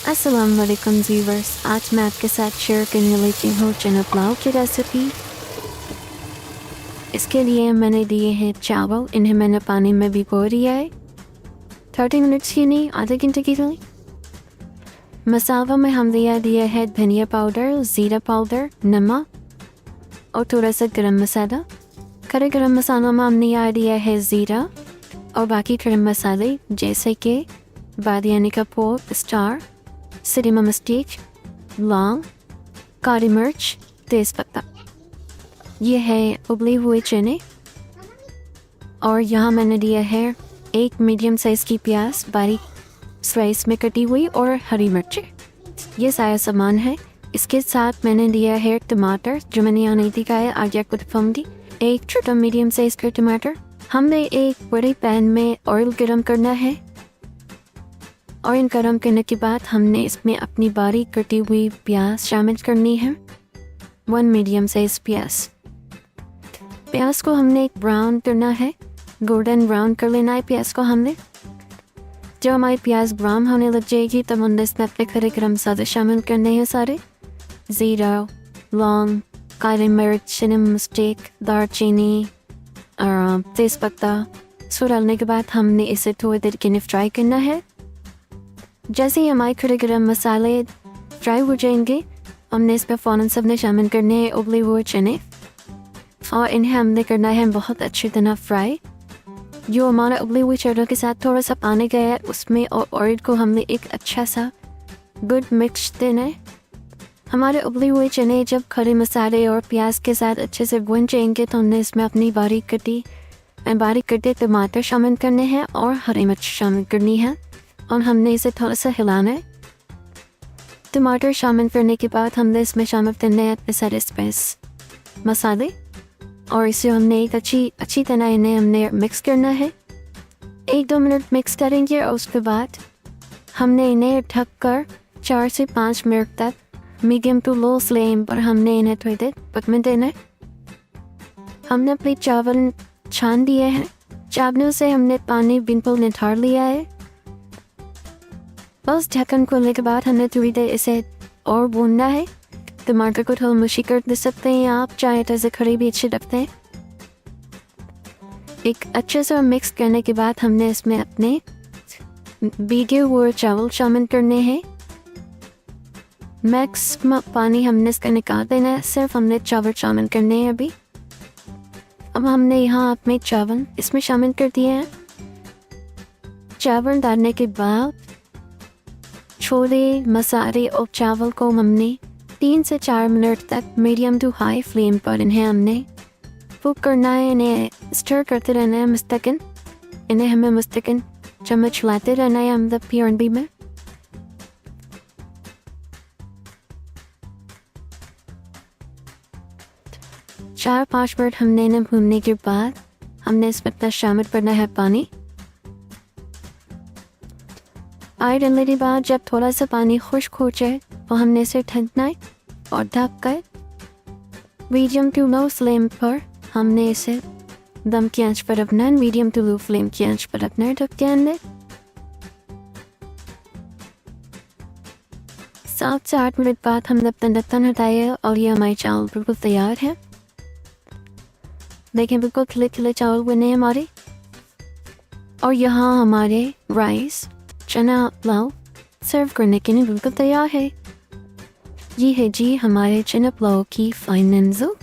अस्सलाम वालेकुम व्यूवर्स, आज मैं आपके साथ शेयर करने लेती हूँ चना पुलाव की रेसिपी। इसके लिए मैंने लिए हैं चावल, इन्हें मैंने पानी में भिगो दिया है 30 मिनट्स की नहीं, आधे घंटे की लिए। मसालों में हम दिया है धनिया पाउडर, ज़ीरा पाउडर, नमक और थोड़ा सा गरम मसाला। खड़े गरम मसालों में हमने दिया है ज़ीरा और बाकी गरम मसाले जैसे कि बादियानी का पोर्क, स्टार, सिनेमा स्टिक, लौंग, काली मिर्च, तेज़पत्ता। ये है उबले हुए चने और यहाँ मैंने दिया है एक मीडियम साइज़ की प्याज बारीक स्लाइस में कटी हुई और हरी मिर्च। ये सारा सामान है। इसके साथ मैंने दिया है टमाटर जो मैंने यहाँ नहीं दिखाया, आगे आपको दिखाऊंगी। एक छोटा मीडियम साइज़ का टमाटर। हमने एक बड़े पैन में ऑयल गरम करना है और इन गरम करने के बाद हमने इसमें अपनी बारीक कटी हुई प्याज शामिल करनी है। 1 मीडियम साइज प्याज को हमने ब्राउन करना है, गोल्डन ब्राउन कर लेना है प्याज को हमने। जब हमारी प्याज ब्राउन होने लग जाएगी तब हमने इसमें अपने खड़े गरम मसाले शामिल करने हैं सारे। ज़ीरा, लौंग, काली मिर्च, सिनेमा स्टिक, दालचीनी और तेज़पत्ता। इसको डालने के बाद हमने इसे थोड़ी देर के लिए फ्राई करना है। जैसे ही हमारे खड़े गरम मसाले फ्राई हो जाएंगे हमने इसमें फ़ौरन सबने शामिल करने हैं उबले हुए चने और इन्हें हमने करना है बहुत अच्छी तरह फ्राई। जो हमारा उबले हुए चनों के साथ थोड़ा सा पानी गया है उसमें और ऑयल को हमने एक अच्छा सा गुड मिक्स देना है। हमारे उबले हुए चने जब खड़े मसाले और प्याज के साथ अच्छे से भुन जाएंगे तो हमने इसमें अपनी बारीक कटे टमाटर शामिल करने हैं और हरी मिर्च शामिल करनी है और हमने इसे थोड़ा सा हिलाना है। टमाटर शामिल करने के बाद हमने इसमें शामिल करने हैं अपने सारे स्पाइस मसाले और इसे हमने एक अच्छी तरह इन्हें हमने मिक्स करना है। 1-2 मिनट मिक्स करेंगे और उसके बाद हमने इन्हें ढक कर 4 से 5 मिनट तक मीडियम टू लो फ्लेम पर हमने इन्हें थोड़ी देर पकने देना है। हमने अपने चावल छान दिए हैं, चावलों से हमने पानी बिल्कुल निथार लिया है। बस ढक्कन खोलने के बाद हमने थोड़ी देर इसे और भूनना है। टमाटर को थोड़ा मुशी कर दे सकते हैं आप, चाहे तो इसे खड़े भी अच्छे लगते हैं। एक अच्छे से मिक्स करने के बाद हमने इसमें अपने भीगे हुए चावल शामिल करने हैं। मैक्सिमम पानी हमने इसका निकाल देना है, सिर्फ हमने चावल शामिल करने हैं अभी। अब हमने यहाँ अपने चावल इसमें शामिल कर दिए हैं। चावल डालने के बाद छोले, मसाले और चावल को हमने 3 से 4 मिनट तक मीडियम टू हाई फ्लेम पर इन्हें हमने कुक करना है। इन्हें स्टर करते रहना है मुस्तकिल। इन्हें हमें मुस्तकिल चम्मच लाते रहना है हम PNB में। चार 5 मिनट हमने इन्हें भूनने के बाद हमने इसमें अपना शामिल करना है पानी। आए डालने के बाद जब थोड़ा सा पानी खुश्क हो जाए तो हमने इसे ढकना है और ढक कर मीडियम टू लो फ्लेम पर हमने इसे दम की आंच पर रखना है। मीडियम टू लो फ्लेम की आंच पर रखना है ढक के अंदर। 7 से 8 मिनट बाद हमने अपना ढक्कन हटाया और ये हमारे चावल बिल्कुल तैयार है। देखें बिल्कुल खिले खिले चावल बने हमारे। और यहाँ हमारे राइस चना पुलाव सर्व करने के लिए बिल्कुल तैयार है। ये है जी हमारे चना पुलाव की फाइनल लुक।